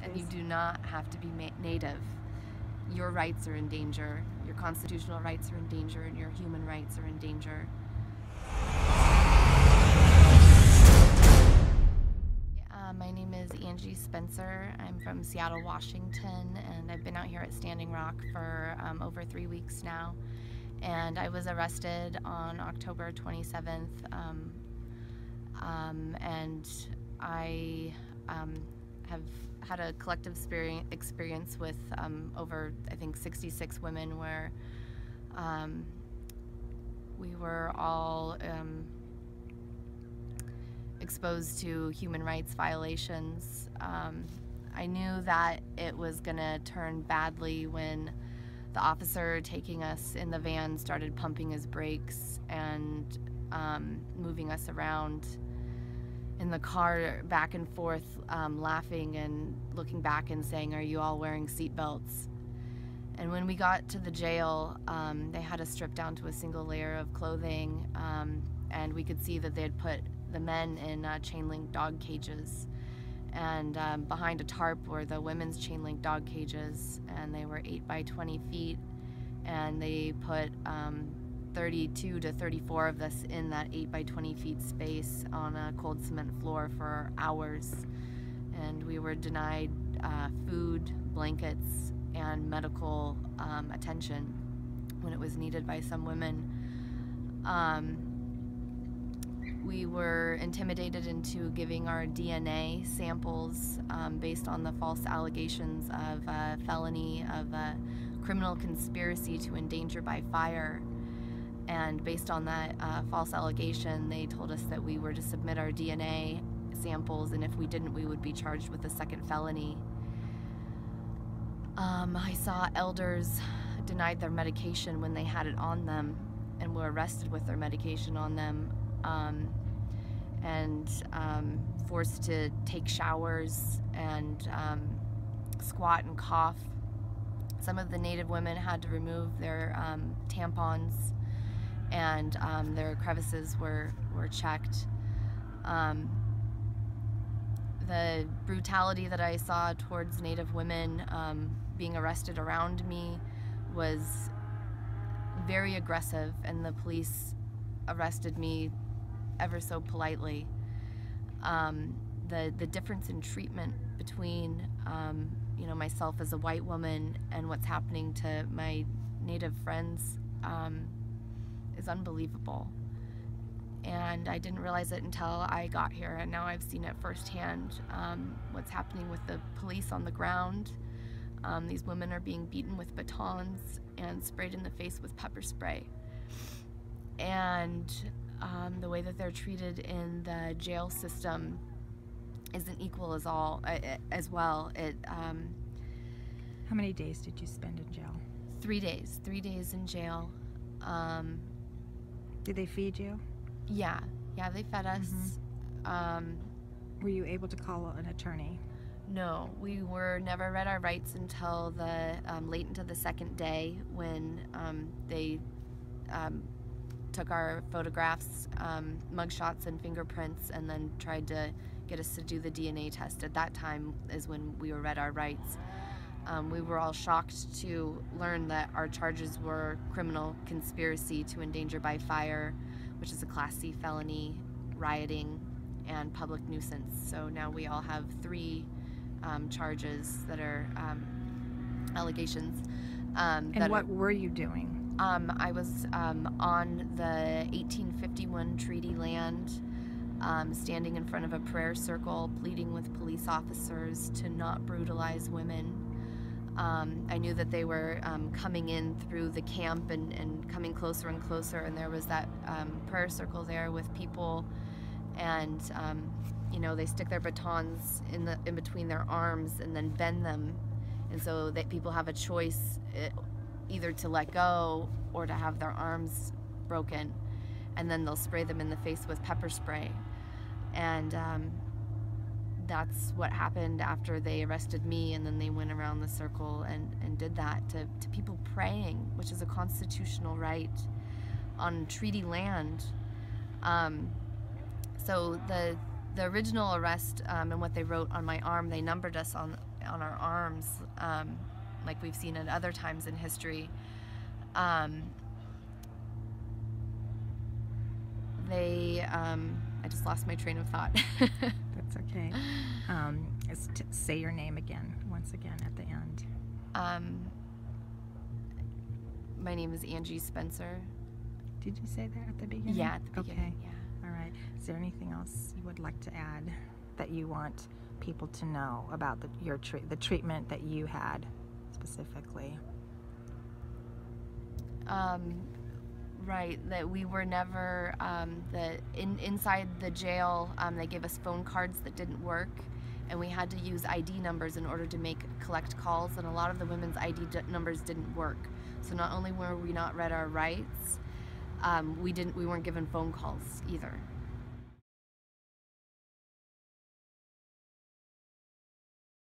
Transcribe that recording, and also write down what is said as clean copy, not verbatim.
and you do not have to be Native. Your rights are in danger. Your constitutional rights are in danger, and your human rights are in danger. My name is Angie Spencer. I'm from Seattle, Washington, and I've been out here at Standing Rock for over 3 weeks now. And I was arrested on October 27th, and I have had a collective experience with over, I think, 66 women where we were all exposed to human rights violations. I knew that it was gonna turn badly when the officer taking us in the van started pumping his brakes and moving us around in the car back and forth, laughing and looking back and saying, "Are you all wearing seatbelts?" And when we got to the jail, they had us stripped down to a single layer of clothing, and we could see that they had put the men in chain link dog cages, and behind a tarp were the women's chain link dog cages, and they were 8 by 20 feet, and they put 32 to 34 of us in that 8 by 20 feet space on a cold cement floor for hours, and we were denied food, blankets, and medical attention when it was needed by some women. We were intimidated into giving our DNA samples based on the false allegations of felony of criminal conspiracy to endanger by fire. And based on that false allegation, they told us that we were to submit our DNA samples, and if we didn't, we would be charged with a second felony. I saw elders denied their medication when they had it on them and were arrested with their medication on them. And forced to take showers and squat and cough. Some of the Native women had to remove their tampons, and their crevices were checked. The brutality that I saw towards Native women being arrested around me was very aggressive, and the police arrested me ever so politely. The difference in treatment between myself as a white woman and what's happening to my Native friends is unbelievable. And I didn't realize it until I got here, and now I've seen it firsthand, what's happening with the police on the ground. These women are being beaten with batons and sprayed in the face with pepper spray. And the way that they're treated in the jail system isn't equal as well. How many days did you spend in jail? 3 days. 3 days in jail. Did they feed you? Yeah, they fed us. Were you able to call an attorney? No, we were never read our rights until the late into the second day, when they took our photographs, mugshots, and fingerprints, and then tried to get us to do the DNA test. At that time is when we were read our rights. We were all shocked to learn that our charges were criminal conspiracy to endanger by fire, which is a Class C felony, rioting, and public nuisance. So now we all have 3 charges that are allegations. And what were you doing? I was on the 1851 treaty land, standing in front of a prayer circle, pleading with police officers to not brutalize women. I knew that they were coming in through the camp and coming closer and closer, and there was that prayer circle there with people, and they stick their batons in between their arms and then bend them, and so that people have a choice either to let go or to have their arms broken, and then they'll spray them in the face with pepper spray. And that's what happened after they arrested me, and then they went around the circle and did that to people praying, which is a constitutional right on treaty land. So The original arrest and what they wrote on my arm, they numbered us on our arms, like we've seen at other times in history. I just lost my train of thought. That's okay. Say your name again, once again at the end. My name is Angie Spencer. Did you say that at the beginning? Yeah, at the beginning. Okay. Yeah. All right. Is there anything else you would like to add that you want people to know about the treatment that you had specifically? Right, that we were never, inside the jail, they gave us phone cards that didn't work, and we had to use ID numbers in order to collect calls, and a lot of the women's ID numbers didn't work. So not only were we not read our rights, we weren't given phone calls either.